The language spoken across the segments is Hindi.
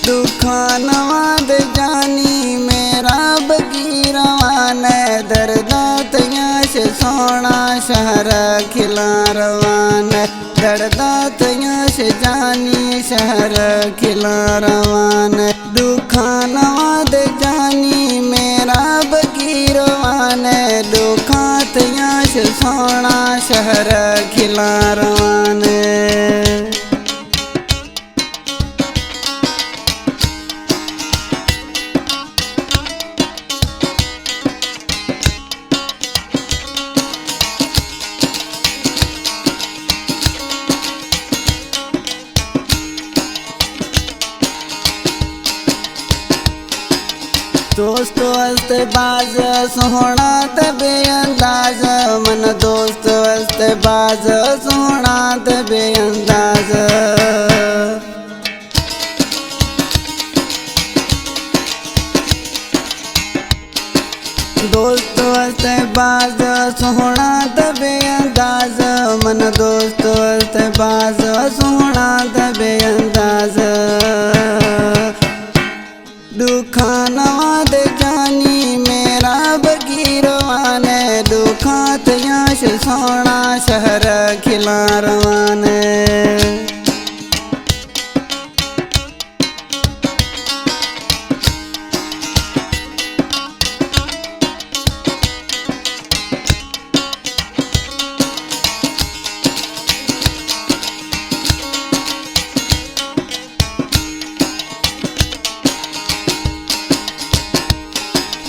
दुखानवा दे जानी मेरा बगीरवान दर्दा तया से सोना शहर खिला रवान दर्दा तया से जानी शहर खिला रवान दुखानवा दे जानी मेरा बगीरवान दुखा तया से सोना शहर खिला रवान। दोस्त वस्ते बाज सोहना तबे अंदाज मन दोस्त वस्ते बाज सोहना तबे अंदाज दोस्त वस्ते बाज सोहना तबे अंदाज मन दोस्त वस्ते बाज सोहना तबे अंदाज दुखानवा दे जानी मेरा बगीरवान दुखा तया से सोना शहर खिला रवान।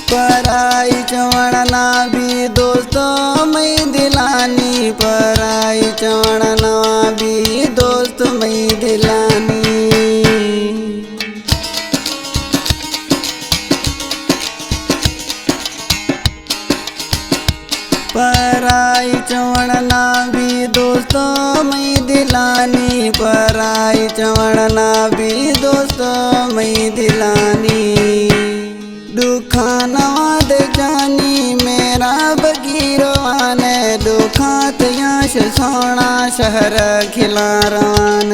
पराई चवड़ना भी दोस्तों मई दिलानी पराई चवड़ना भी दोस्त मई दिलानी पराई चवड़ना भी दोस्तों मई दिलानी पराई चवड़ना भी दोस्तों मई दिलानी दुखानवा दे जानी मेरा बगीरवान दुखा तया से सोना शहर खिला रवान।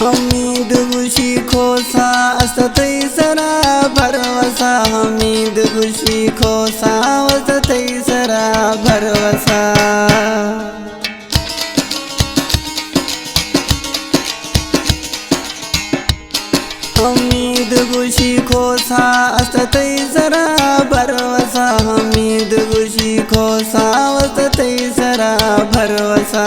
हमीद खुशी खोसा असतई सरा भरवसा हमीद खुशी खोसा असतई सरा भरवसा हमीद खुशी खोसा असतई सरा भरवसा हमीद खुशी खोसा असतई सरा भरवसा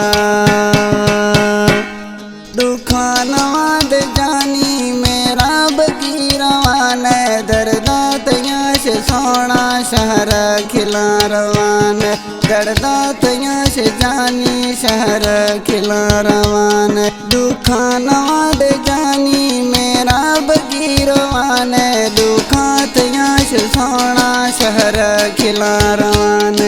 दुखानवा दे जानी मेरा बगीरवान दर्दा तया से सोना शहर खिला रवान दर्दा तया से जानी शहर खिला रवान दुखानवा दे जानी मेरा बगीरवान दुखा तया से सोना शहर खिला रवान।